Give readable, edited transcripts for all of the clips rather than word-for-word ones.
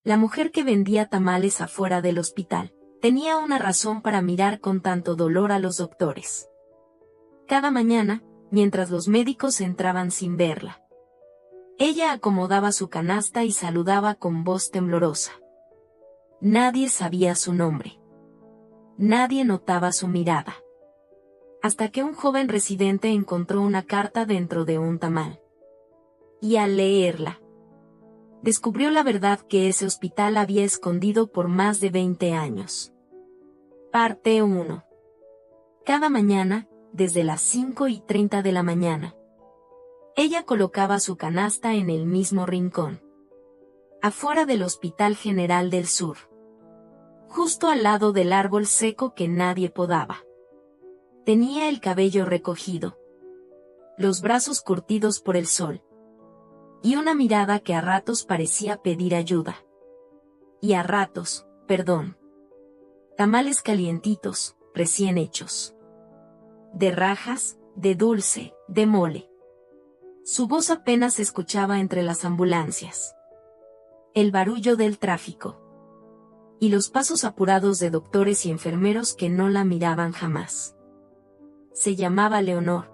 La mujer que vendía tamales afuera del hospital tenía una razón para mirar con tanto dolor a los doctores. Cada mañana, mientras los médicos entraban sin verla, ella acomodaba su canasta y saludaba con voz temblorosa. Nadie sabía su nombre. Nadie notaba su mirada. Hasta que un joven residente encontró una carta dentro de un tamal. Y al leerla, descubrió la verdad que ese hospital había escondido por más de 20 años. Parte 1. Cada mañana, desde las 5:30 de la mañana, ella colocaba su canasta en el mismo rincón, afuera del Hospital General del Sur, justo al lado del árbol seco que nadie podaba. Tenía el cabello recogido, los brazos curtidos por el sol, y una mirada que a ratos parecía pedir ayuda. Y a ratos, perdón. Tamales calientitos, recién hechos. De rajas, de dulce, de mole. Su voz apenas se escuchaba entre las ambulancias. El barullo del tráfico. Y los pasos apurados de doctores y enfermeros que no la miraban jamás. Se llamaba Leonor.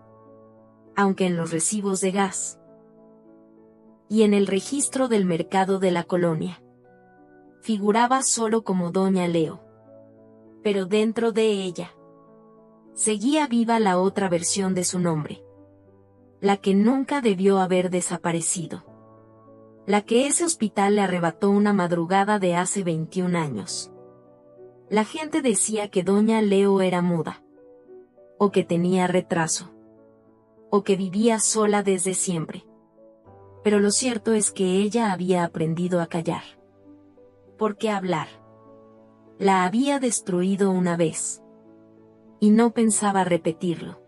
Aunque en los recibos de gas y en el registro del mercado de la colonia figuraba solo como Doña Leo. Pero dentro de ella seguía viva la otra versión de su nombre. La que nunca debió haber desaparecido. La que ese hospital le arrebató una madrugada de hace 21 años. La gente decía que Doña Leo era muda. O que tenía retraso. O que vivía sola desde siempre. Pero lo cierto es que ella había aprendido a callar. Porque hablar la había destruido una vez. Y no pensaba repetirlo.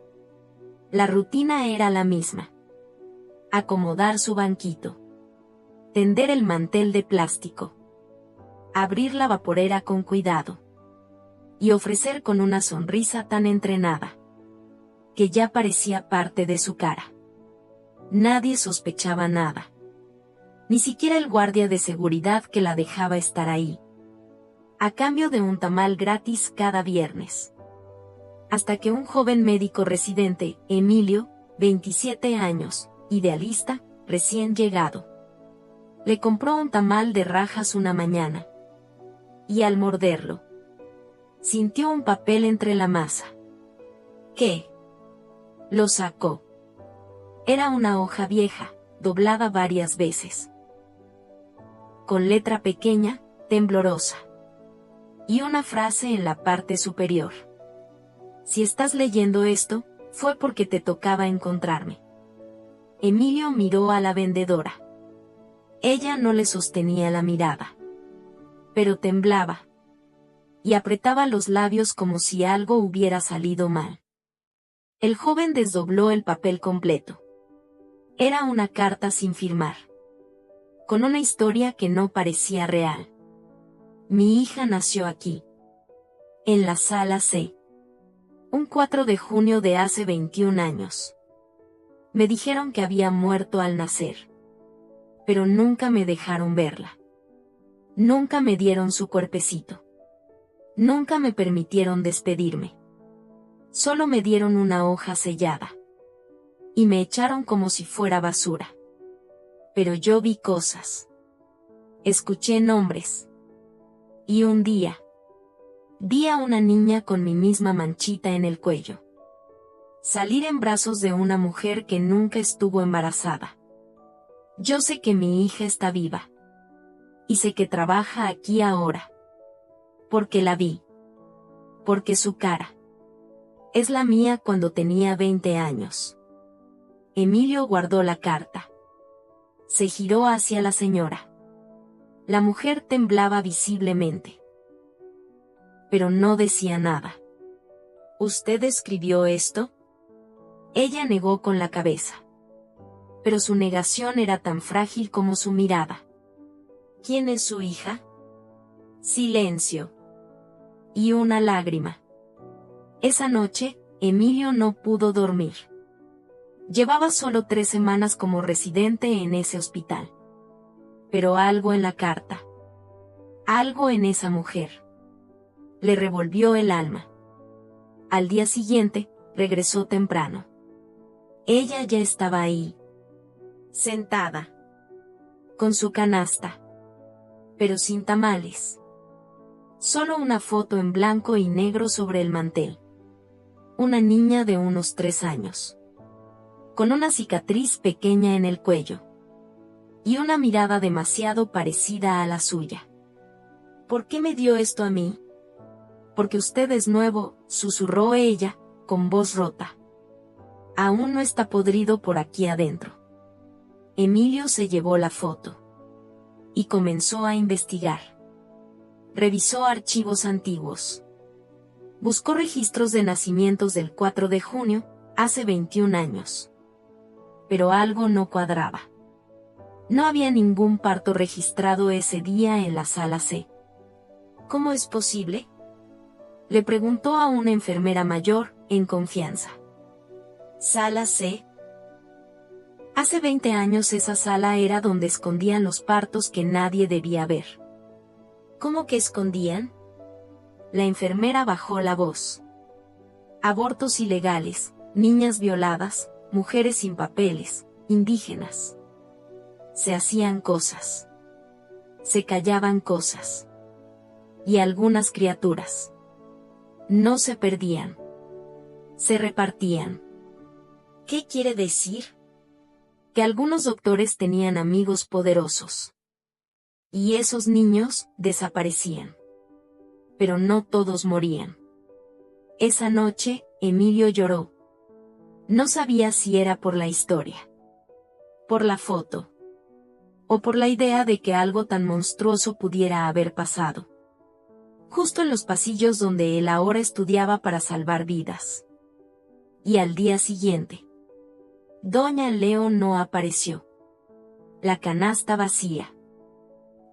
La rutina era la misma. Acomodar su banquito. Tender el mantel de plástico. Abrir la vaporera con cuidado. Y ofrecer con una sonrisa tan entrenada que ya parecía parte de su cara. Nadie sospechaba nada. Ni siquiera el guardia de seguridad que la dejaba estar ahí. A cambio de un tamal gratis cada viernes. Hasta que un joven médico residente, Emilio, 27 años, idealista, recién llegado, le compró un tamal de rajas una mañana. Y al morderlo, sintió un papel entre la masa. ¿Qué? Lo sacó. Era una hoja vieja, doblada varias veces. Con letra pequeña, temblorosa. Y una frase en la parte superior. Si estás leyendo esto, fue porque te tocaba encontrarme. Emilio miró a la vendedora. Ella no le sostenía la mirada. Pero temblaba. Y apretaba los labios como si algo hubiera salido mal. El joven desdobló el papel completo. Era una carta sin firmar. Con una historia que no parecía real. Mi hija nació aquí. En la sala C. Un 4 de junio de hace 21 años. Me dijeron que había muerto al nacer. Pero nunca me dejaron verla. Nunca me dieron su cuerpecito. Nunca me permitieron despedirme. Solo me dieron una hoja sellada. Y me echaron como si fuera basura. Pero yo vi cosas. Escuché nombres. Y un día, vi a una niña con mi misma manchita en el cuello. Salir en brazos de una mujer que nunca estuvo embarazada. Yo sé que mi hija está viva. Y sé que trabaja aquí ahora. Porque la vi. Porque su cara es la mía cuando tenía 20 años. Emilio guardó la carta. Se giró hacia la señora. La mujer temblaba visiblemente. Pero no decía nada. ¿Usted escribió esto? Ella negó con la cabeza. Pero su negación era tan frágil como su mirada. ¿Quién es su hija? Silencio. Y una lágrima. Esa noche, Emilio no pudo dormir. Llevaba solo 3 semanas como residente en ese hospital. Pero algo en la carta Algo en esa mujer le revolvió el alma. Al día siguiente, regresó temprano. Ella ya estaba ahí, sentada, con su canasta, pero sin tamales. Solo una foto en blanco y negro sobre el mantel. Una niña de unos 3 años, con una cicatriz pequeña en el cuello, y una mirada demasiado parecida a la suya. ¿Por qué me dio esto a mí? Porque usted es nuevo, susurró ella, con voz rota. Aún no está podrido por aquí adentro. Emilio se llevó la foto y comenzó a investigar. Revisó archivos antiguos. Buscó registros de nacimientos del 4 de junio, hace 21 años. Pero algo no cuadraba. No había ningún parto registrado ese día en la sala C. ¿Cómo es posible?, le preguntó a una enfermera mayor, en confianza. ¿Sala C? Hace 20 años esa sala era donde escondían los partos que nadie debía ver. ¿Cómo que escondían? La enfermera bajó la voz. Abortos ilegales, niñas violadas, mujeres sin papeles, indígenas. Se hacían cosas. Se callaban cosas. Y algunas criaturas no se perdían. Se repartían. ¿Qué quiere decir? Que algunos doctores tenían amigos poderosos. Y esos niños desaparecían. Pero no todos morían. Esa noche, Emilio lloró. No sabía si era por la historia, por la foto, o por la idea de que algo tan monstruoso pudiera haber pasado. Justo en los pasillos donde él ahora estudiaba para salvar vidas. Y al día siguiente, Doña Leo no apareció. La canasta vacía.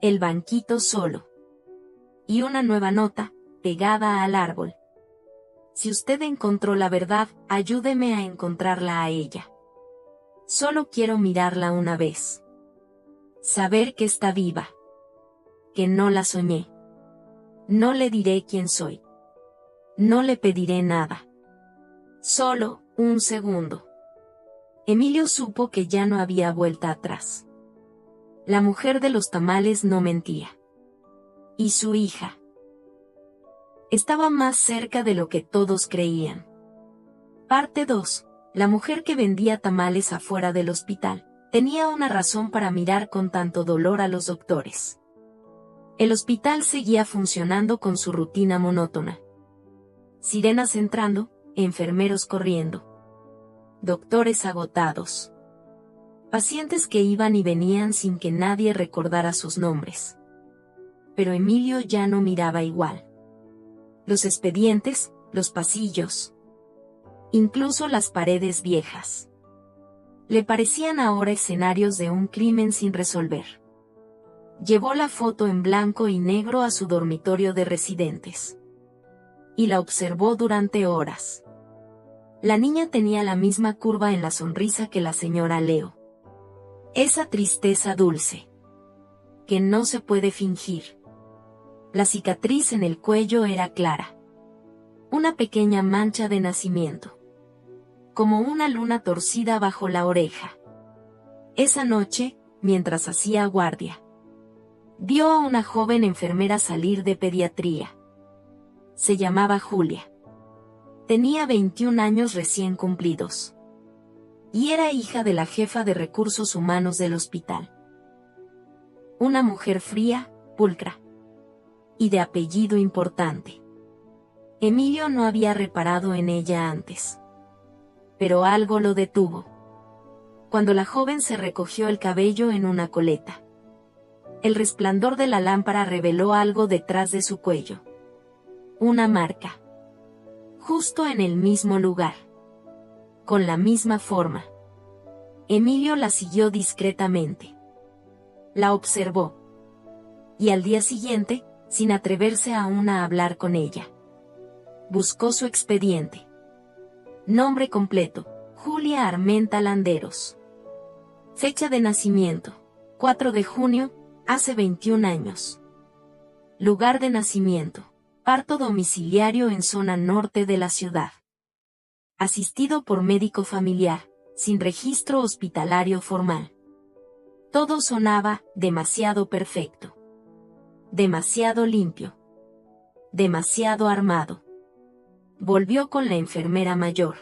El banquito solo. Y una nueva nota, pegada al árbol. Si usted encontró la verdad, ayúdeme a encontrarla a ella. Solo quiero mirarla una vez. Saber que está viva. Que no la soñé. No le diré quién soy. No le pediré nada. Solo un segundo. Emilio supo que ya no había vuelta atrás. La mujer de los tamales no mentía. Y su hija estaba más cerca de lo que todos creían. Parte 2. La mujer que vendía tamales afuera del hospital tenía una razón para mirar con tanto dolor a los doctores. El hospital seguía funcionando con su rutina monótona. Sirenas entrando, enfermeros corriendo. Doctores agotados. Pacientes que iban y venían sin que nadie recordara sus nombres. Pero Emilio ya no miraba igual. Los expedientes, los pasillos, incluso las paredes viejas, le parecían ahora escenarios de un crimen sin resolver. Llevó la foto en blanco y negro a su dormitorio de residentes. Y la observó durante horas. La niña tenía la misma curva en la sonrisa que la señora Leo. Esa tristeza dulce, que no se puede fingir. La cicatriz en el cuello era clara. Una pequeña mancha de nacimiento. Como una luna torcida bajo la oreja. Esa noche, mientras hacía guardia, vio a una joven enfermera salir de pediatría. Se llamaba Julia. Tenía 21 años recién cumplidos. Y era hija de la jefa de recursos humanos del hospital. Una mujer fría, pulcra. Y de apellido importante. Emilio no había reparado en ella antes. Pero algo lo detuvo. Cuando la joven se recogió el cabello en una coleta. El resplandor de la lámpara reveló algo detrás de su cuello. Una marca. Justo en el mismo lugar. Con la misma forma. Emilio la siguió discretamente. La observó. Y al día siguiente, sin atreverse aún a hablar con ella, buscó su expediente. Nombre completo: Julia Armenta Landeros. Fecha de nacimiento: 4 de junio, hace 21 años. Lugar de nacimiento: parto domiciliario en zona norte de la ciudad. Asistido por médico familiar, sin registro hospitalario formal. Todo sonaba demasiado perfecto. Demasiado limpio. Demasiado armado. Volvió con la enfermera mayor.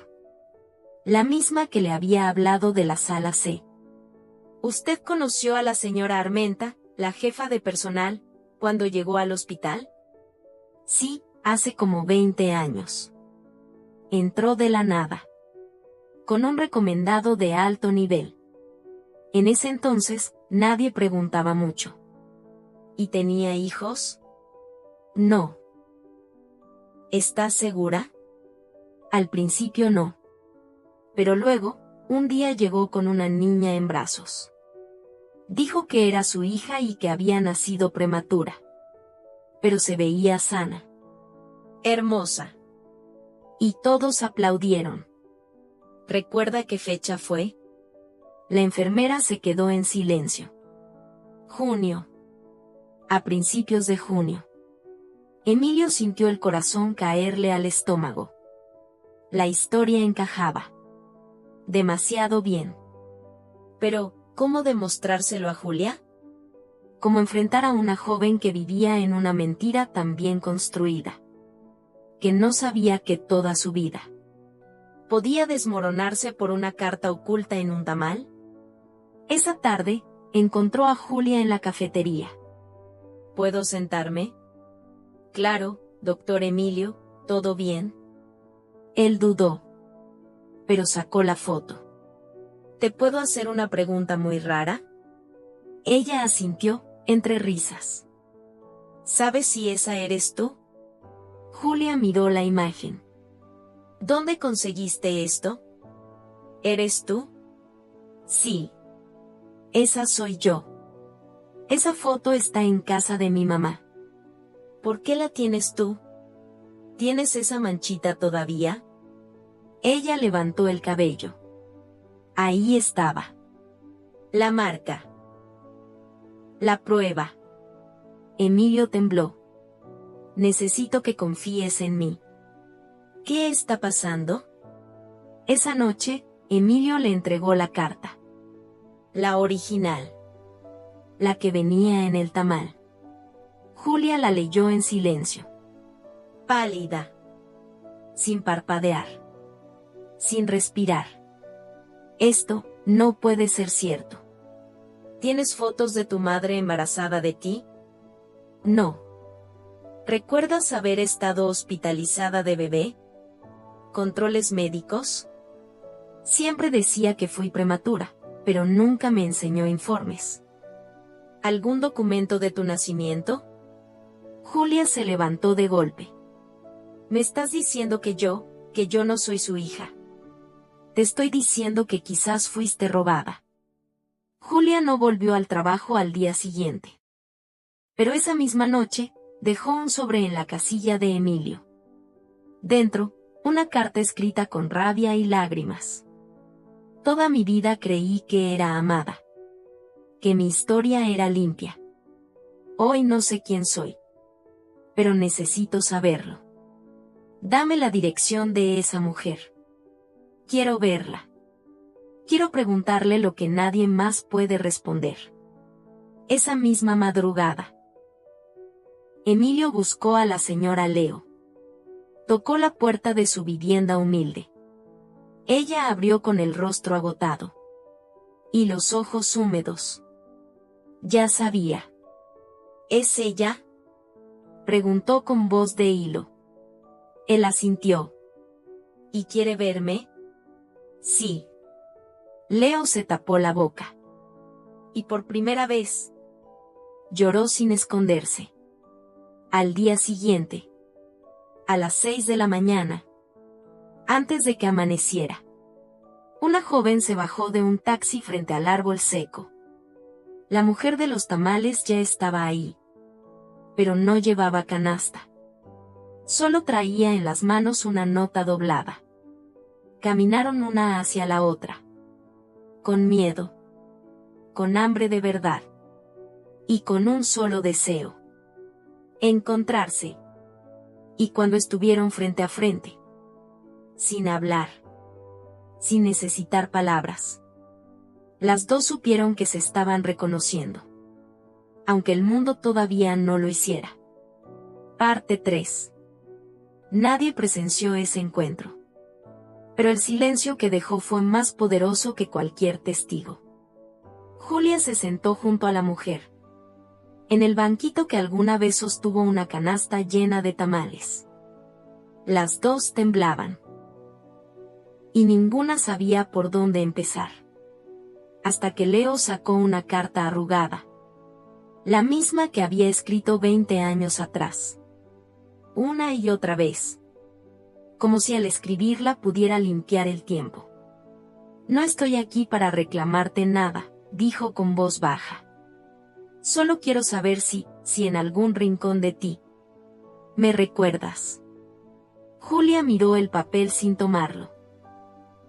La misma que le había hablado de la sala C. ¿Usted conoció a la señora Armenta, la jefa de personal, cuando llegó al hospital? Sí, hace como 20 años. Entró de la nada. Con un recomendado de alto nivel. En ese entonces, nadie preguntaba mucho. ¿Y tenía hijos? No. ¿Estás segura? Al principio no. Pero luego, un día llegó con una niña en brazos. Dijo que era su hija y que había nacido prematura. Pero se veía sana. Hermosa. Y todos aplaudieron. ¿Recuerda qué fecha fue? La enfermera se quedó en silencio. Junio. A principios de junio. Emilio sintió el corazón caerle al estómago. La historia encajaba. Demasiado bien. Pero, ¿cómo demostrárselo a Julia? Como enfrentar a una joven que vivía en una mentira tan bien construida. Que no sabía que toda su vida podía desmoronarse por una carta oculta en un tamal. Esa tarde, encontró a Julia en la cafetería. ¿Puedo sentarme? Claro, doctor Emilio, ¿todo bien? Él dudó. Pero sacó la foto. ¿Te puedo hacer una pregunta muy rara? Ella asintió, entre risas. ¿Sabes si esa eres tú? Julia miró la imagen. ¿Dónde conseguiste esto? ¿Eres tú? Sí. Esa soy yo. Esa foto está en casa de mi mamá. ¿Por qué la tienes tú? ¿Tienes esa manchita todavía? Ella levantó el cabello. Ahí estaba. La marca. La prueba. Emilio tembló. Necesito que confíes en mí. ¿Qué está pasando? Esa noche, Emilio le entregó la carta. La original. La que venía en el tamal. Julia la leyó en silencio. Pálida. Sin parpadear. Sin respirar. Esto no puede ser cierto. ¿Tienes fotos de tu madre embarazada de ti? No. ¿Recuerdas haber estado hospitalizada de bebé? ¿Controles médicos? Siempre decía que fui prematura, pero nunca me enseñó informes. ¿Algún documento de tu nacimiento? Julia se levantó de golpe. ¿Me estás diciendo que yo no soy su hija? Te estoy diciendo que quizás fuiste robada. Julia no volvió al trabajo al día siguiente. Pero esa misma noche, dejó un sobre en la casilla de Emilio. Dentro, una carta escrita con rabia y lágrimas. Toda mi vida creí que era amada. Que mi historia era limpia. Hoy no sé quién soy. Pero necesito saberlo. Dame la dirección de esa mujer. Quiero verla. Quiero preguntarle lo que nadie más puede responder. Esa misma madrugada. Emilio buscó a la señora Leo. Tocó la puerta de su vivienda humilde. Ella abrió con el rostro agotado. Y los ojos húmedos. Ya sabía. ¿Es ella? Preguntó con voz de hilo. Él asintió. ¿Y quiere verme? Sí. Leo se tapó la boca. Y por primera vez, lloró sin esconderse. Al día siguiente, a las 6 de la mañana, antes de que amaneciera, una joven se bajó de un taxi frente al árbol seco. La mujer de los tamales ya estaba ahí, pero no llevaba canasta. Solo traía en las manos una nota doblada. Caminaron una hacia la otra. Con miedo. Con hambre de verdad. Y con un solo deseo. encontrarse. Y cuando estuvieron frente a frente, sin hablar, sin necesitar palabras, las dos supieron que se estaban reconociendo, aunque el mundo todavía no lo hiciera. Parte 3. Nadie presenció ese encuentro, pero el silencio que dejó fue más poderoso que cualquier testigo. Julia se sentó junto a la mujer, en el banquito que alguna vez sostuvo una canasta llena de tamales. Las dos temblaban, y ninguna sabía por dónde empezar. Hasta que Leo sacó una carta arrugada, la misma que había escrito 20 años atrás, una y otra vez, como si al escribirla pudiera limpiar el tiempo. No estoy aquí para reclamarte nada, dijo con voz baja. Solo quiero saber si en algún rincón de ti me recuerdas. Julia miró el papel sin tomarlo.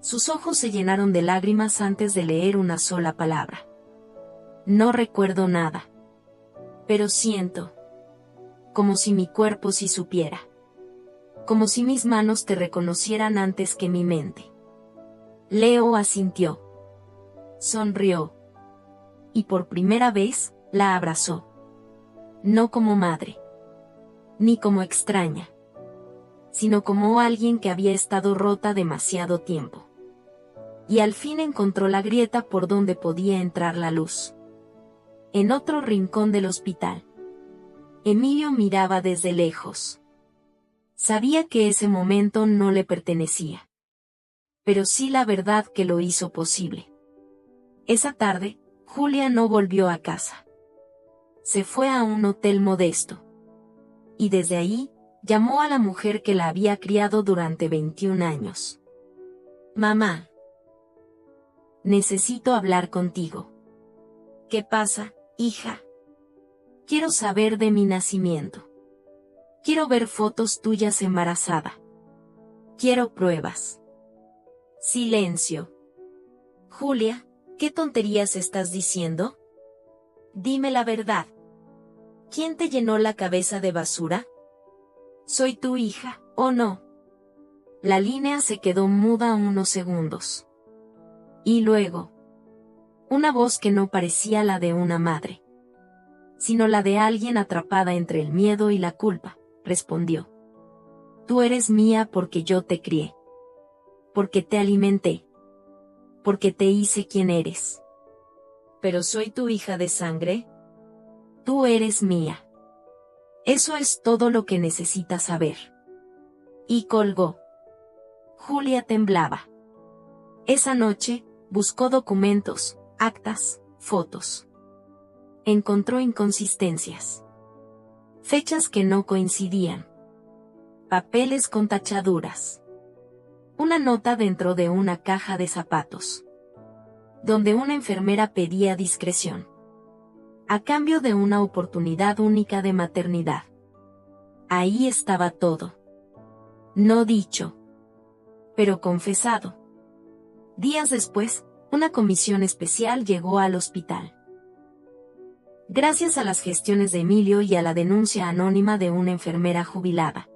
Sus ojos se llenaron de lágrimas antes de leer una sola palabra. No recuerdo nada, pero siento, como si mi cuerpo sí supiera, como si mis manos te reconocieran antes que mi mente. Leo asintió. Sonrió. Y por primera vez, la abrazó. No como madre, ni como extraña, sino como alguien que había estado rota demasiado tiempo. Y al fin encontró la grieta por donde podía entrar la luz. En otro rincón del hospital, Emilio miraba desde lejos. Sabía que ese momento no le pertenecía, pero sí la verdad que lo hizo posible. Esa tarde, Julia no volvió a casa. Se fue a un hotel modesto. Y desde ahí, llamó a la mujer que la había criado durante 21 años. Mamá. Necesito hablar contigo. ¿Qué pasa, hija? Quiero saber de mi nacimiento. Quiero ver fotos tuyas embarazada. Quiero pruebas. Silencio. Julia, ¿qué tonterías estás diciendo? Dime la verdad. ¿Quién te llenó la cabeza de basura? ¿Soy tu hija, o no? La línea se quedó muda unos segundos. Y luego, una voz que no parecía la de una madre, sino la de alguien atrapada entre el miedo y la culpa, respondió. Tú eres mía porque yo te crié. Porque te alimenté. Porque te hice quien eres. ¿Pero soy tu hija de sangre? Tú eres mía. Eso es todo lo que necesitas saber. Y colgó. Julia temblaba. Esa noche, buscó documentos, actas, fotos. Encontró inconsistencias. Fechas que no coincidían. Papeles con tachaduras. Una nota dentro de una caja de zapatos, donde una enfermera pedía discreción, a cambio de una oportunidad única de maternidad. Ahí estaba todo. No dicho, pero confesado. Días después, una comisión especial llegó al hospital. Gracias a las gestiones de Emilio y a la denuncia anónima de una enfermera jubilada,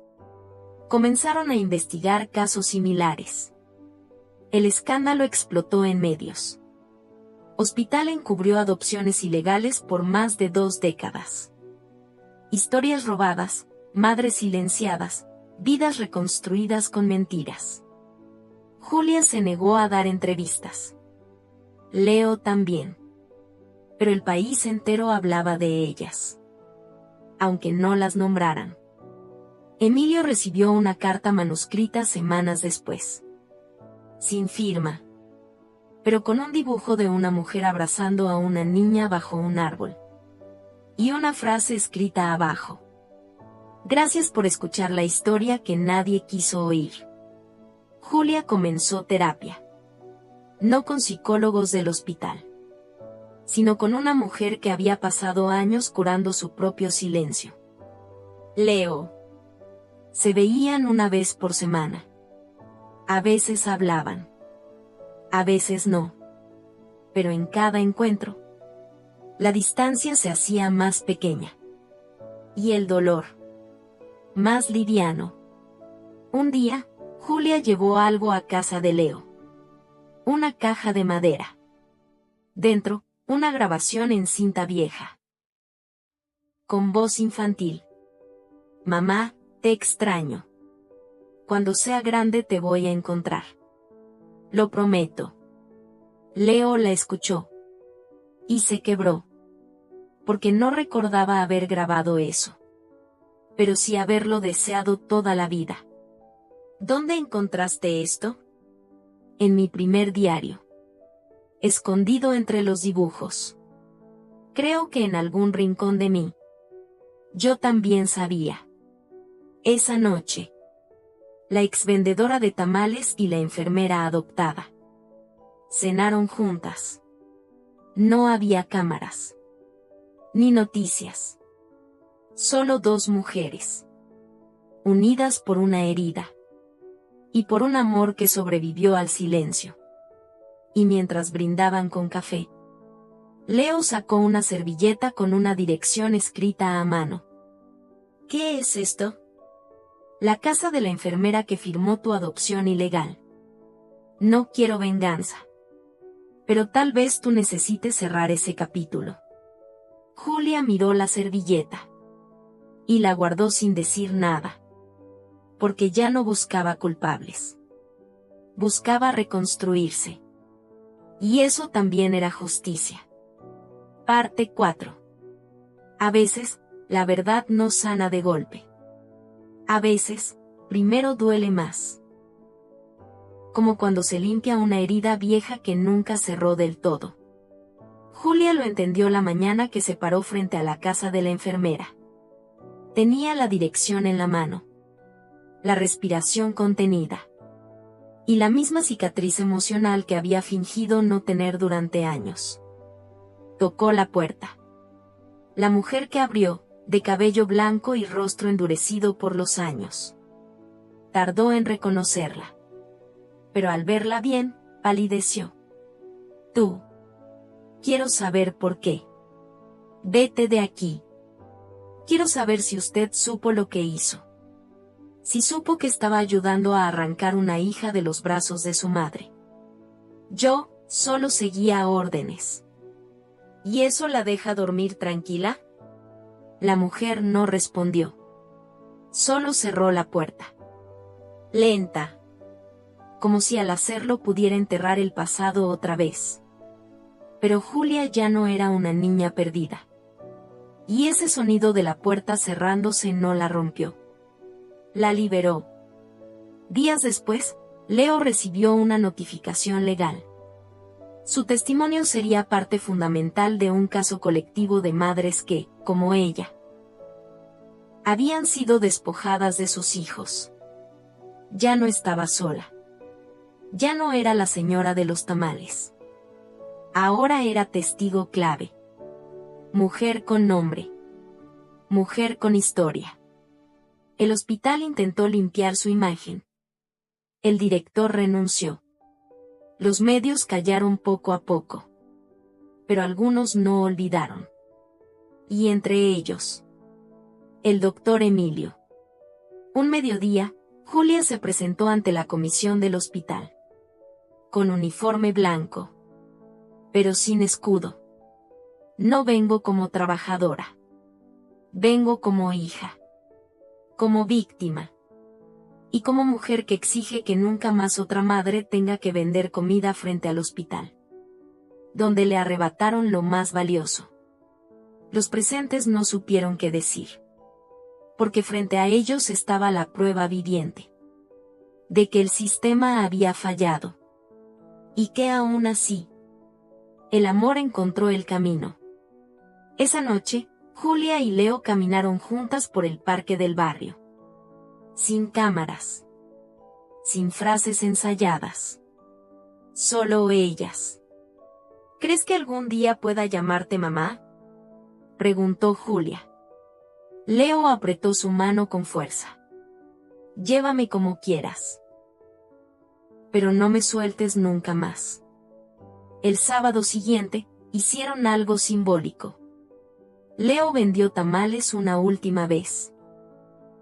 comenzaron a investigar casos similares. El escándalo explotó en medios. Hospital encubrió adopciones ilegales por más de 2 décadas. Historias robadas, madres silenciadas, vidas reconstruidas con mentiras. Julia se negó a dar entrevistas. Leo también. Pero el país entero hablaba de ellas, aunque no las nombraran. Emilio recibió una carta manuscrita semanas después. Sin firma, pero con un dibujo de una mujer abrazando a una niña bajo un árbol. Y una frase escrita abajo. Gracias por escuchar la historia que nadie quiso oír. Julia comenzó terapia. No con psicólogos del hospital, sino con una mujer que había pasado años curando su propio silencio. Leo. Se veían una vez por semana. A veces hablaban. A veces no. Pero en cada encuentro, la distancia se hacía más pequeña. Y el dolor. Más liviano. Un día, Julia llevó algo a casa de Leo. Una caja de madera. Dentro, una grabación en cinta vieja. Con voz infantil. Mamá, te extraño. Cuando sea grande te voy a encontrar. Lo prometo. Leo la escuchó. Y se quebró. Porque no recordaba haber grabado eso. Pero sí haberlo deseado toda la vida. ¿Dónde encontraste esto? En mi primer diario. Escondido entre los dibujos. Creo que en algún rincón de mí. Yo también sabía. Esa noche. La exvendedora de tamales y la enfermera adoptada. Cenaron juntas. No había cámaras. Ni noticias. Solo dos mujeres. Unidas por una herida. Y por un amor que sobrevivió al silencio. Y mientras brindaban con café, Leo sacó una servilleta con una dirección escrita a mano. ¿Qué es esto? La casa de la enfermera que firmó tu adopción ilegal. No quiero venganza. Pero tal vez tú necesites cerrar ese capítulo. Julia miró la servilleta. Y la guardó sin decir nada. Porque ya no buscaba culpables. Buscaba reconstruirse. Y eso también era justicia. Parte 4. A veces, la verdad no sana de golpe. A veces, primero duele más. Como cuando se limpia una herida vieja que nunca cerró del todo. Julia lo entendió la mañana que se paró frente a la casa de la enfermera. Tenía la dirección en la mano. La respiración contenida. Y la misma cicatriz emocional que había fingido no tener durante años. Tocó la puerta. La mujer que abrió, de cabello blanco y rostro endurecido por los años. Tardó en reconocerla. Pero al verla bien, palideció. Tú. Quiero saber por qué. Vete de aquí. Quiero saber si usted supo lo que hizo. Si supo que estaba ayudando a arrancar una hija de los brazos de su madre. Yo, solo seguía órdenes. ¿Y eso la deja dormir tranquila? La mujer no respondió. Solo cerró la puerta. Lenta. Como si al hacerlo pudiera enterrar el pasado otra vez. Pero Julia ya no era una niña perdida. Y ese sonido de la puerta cerrándose no la rompió. La liberó. Días después, Leo recibió una notificación legal. Su testimonio sería parte fundamental de un caso colectivo de madres que, como ella, habían sido despojadas de sus hijos. Ya no estaba sola. Ya no era la señora de los tamales. Ahora era testigo clave. Mujer con nombre. Mujer con historia. El hospital intentó limpiar su imagen. El director renunció. Los medios callaron poco a poco. Pero algunos no olvidaron. Y entre ellos, el doctor Emilio. Un mediodía, Julia se presentó ante la comisión del hospital. Con uniforme blanco. Pero sin escudo. No vengo como trabajadora. Vengo como hija. Como víctima. Y como mujer que exige que nunca más otra madre tenga que vender comida frente al hospital. Donde le arrebataron lo más valioso. Los presentes no supieron qué decir. Porque frente a ellos estaba la prueba viviente. De que el sistema había fallado. Y que aún así, el amor encontró el camino. Esa noche, Julia y Leo caminaron juntas por el parque del barrio. Sin cámaras. Sin frases ensayadas. Solo ellas. ¿Crees que algún día pueda llamarte mamá? Preguntó Julia. Leo apretó su mano con fuerza. Llévame como quieras. Pero no me sueltes nunca más. El sábado siguiente, hicieron algo simbólico. Leo vendió tamales una última vez.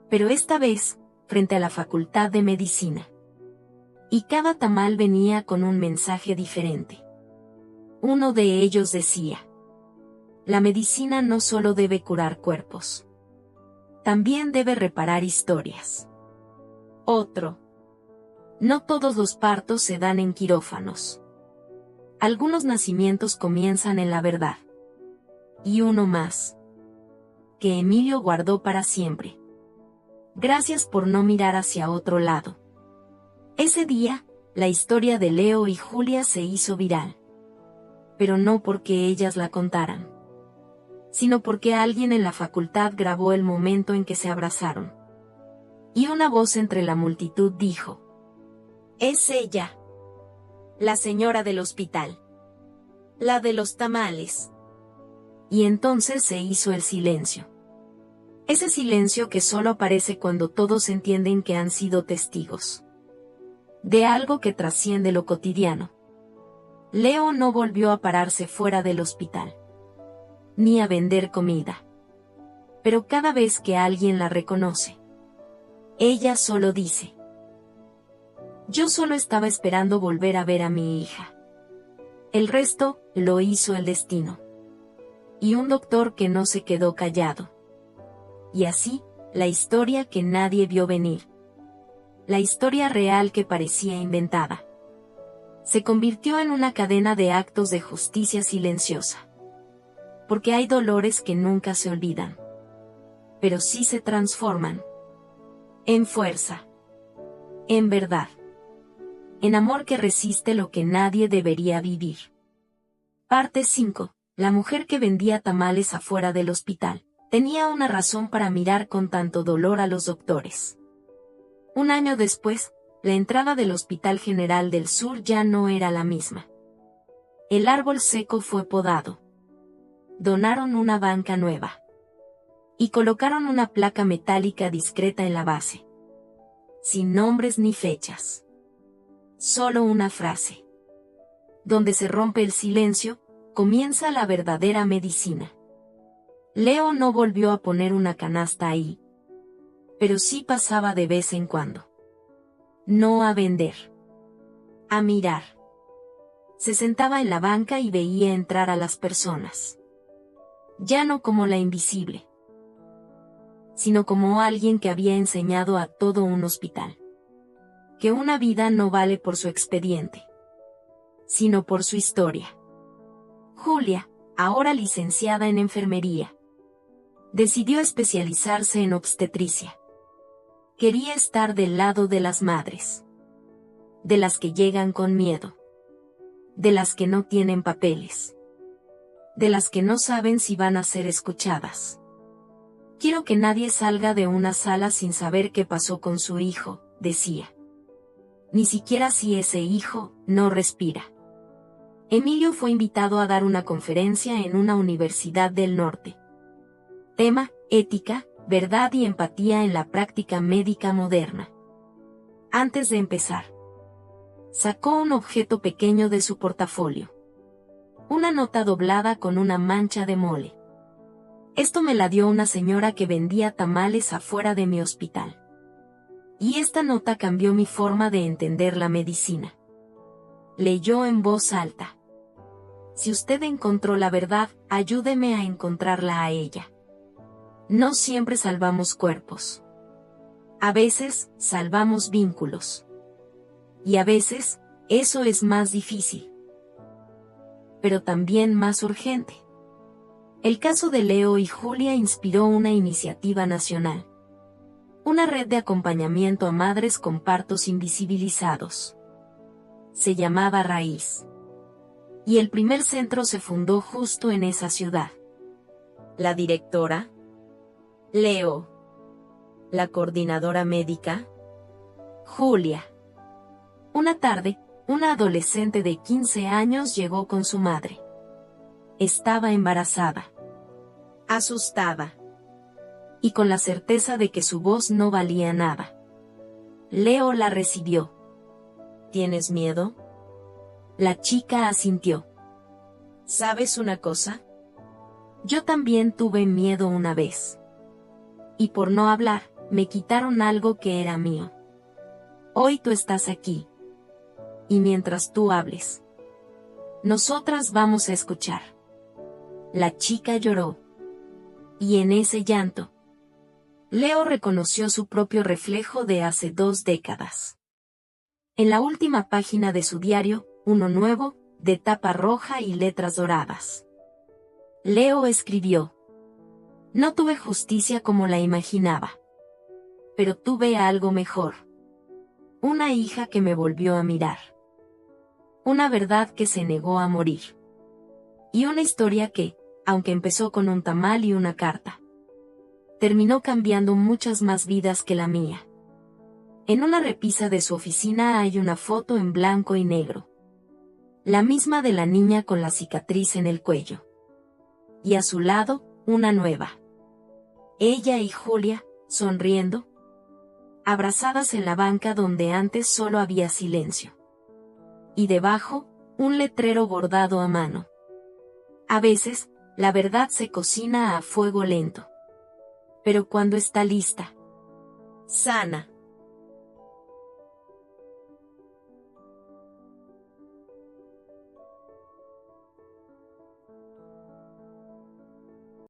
Pero esta vez, frente a la Facultad de Medicina. Y cada tamal venía con un mensaje diferente. Uno de ellos decía: la medicina no solo debe curar cuerpos. También debe reparar historias. Otro: no todos los partos se dan en quirófanos. Algunos nacimientos comienzan en la verdad. Y uno más, que Emilio guardó para siempre. Gracias por no mirar hacia otro lado. Ese día, la historia de Leo y Julia se hizo viral. Pero no porque ellas la contaran, sino porque alguien en la facultad grabó el momento en que se abrazaron. Y una voz entre la multitud dijo: «Es ella. La señora del hospital. La de los tamales». Y entonces se hizo el silencio. Ese silencio que solo aparece cuando todos entienden que han sido testigos de algo que trasciende lo cotidiano. Leo no volvió a pararse fuera del hospital, ni a vender comida. Pero cada vez que alguien la reconoce, ella solo dice: «Yo solo estaba esperando volver a ver a mi hija». El resto lo hizo el destino. Y un doctor que no se quedó callado. Y así, la historia que nadie vio venir. La historia real que parecía inventada. Se convirtió en una cadena de actos de justicia silenciosa. Porque hay dolores que nunca se olvidan. Pero sí se transforman. En fuerza. En verdad. En amor que resiste lo que nadie debería vivir. Parte 5. La mujer que vendía tamales afuera del hospital tenía una razón para mirar con tanto dolor a los doctores. Un año después, la entrada del Hospital General del Sur ya no era la misma. El árbol seco fue podado. Donaron una banca nueva. Y colocaron una placa metálica discreta en la base. Sin nombres ni fechas. Solo una frase. Donde se rompe el silencio, comienza la verdadera medicina. Leo no volvió a poner una canasta ahí. Pero sí pasaba de vez en cuando. No a vender. A mirar. Se sentaba en la banca y veía entrar a las personas. Ya no como la invisible, sino como alguien que había enseñado a todo un hospital que una vida no vale por su expediente, sino por su historia. Julia, ahora licenciada en enfermería, decidió especializarse en obstetricia. Quería estar del lado de las madres. De las que llegan con miedo. De las que no tienen papeles. De las que no saben si van a ser escuchadas. Quiero que nadie salga de una sala sin saber qué pasó con su hijo, decía. Ni siquiera si ese hijo no respira. Emilio fue invitado a dar una conferencia en una universidad del norte. Tema: ética, verdad y empatía en la práctica médica moderna. Antes de empezar, sacó un objeto pequeño de su portafolio. Una nota doblada con una mancha de mole. Esto me la dio una señora que vendía tamales afuera de mi hospital. Y esta nota cambió mi forma de entender la medicina. Leyó en voz alta. Si usted encontró la verdad, ayúdeme a encontrarla a ella. No siempre salvamos cuerpos. A veces, salvamos vínculos. Y a veces, eso es más difícil. Pero también más urgente. El caso de Leo y Julia inspiró una iniciativa nacional. Una red de acompañamiento a madres con partos invisibilizados. Se llamaba Raíz. Y el primer centro se fundó justo en esa ciudad. La directora, Leo. La coordinadora médica, Julia. Una tarde, una adolescente de 15 años llegó con su madre. Estaba embarazada. Asustada. Y con la certeza de que su voz no valía nada. Leo la recibió. ¿Tienes miedo? La chica asintió. ¿Sabes una cosa? Yo también tuve miedo una vez. Y por no hablar, me quitaron algo que era mío. Hoy tú estás aquí. Y mientras tú hables, nosotras vamos a escuchar. La chica lloró. Y en ese llanto, Leo reconoció su propio reflejo de hace 2 décadas. En la última página de su diario, uno nuevo, de tapa roja y letras doradas. Leo escribió: no tuve justicia como la imaginaba. Pero tuve algo mejor. Una hija que me volvió a mirar. Una verdad que se negó a morir. Y una historia que, aunque empezó con un tamal y una carta, terminó cambiando muchas más vidas que la mía. En una repisa de su oficina hay una foto en blanco y negro. La misma de la niña con la cicatriz en el cuello. Y a su lado, una nueva. Ella y Julia, sonriendo, abrazadas en la banca donde antes solo había silencio. Y debajo, un letrero bordado a mano. A veces, la verdad se cocina a fuego lento. Pero cuando está lista, sana,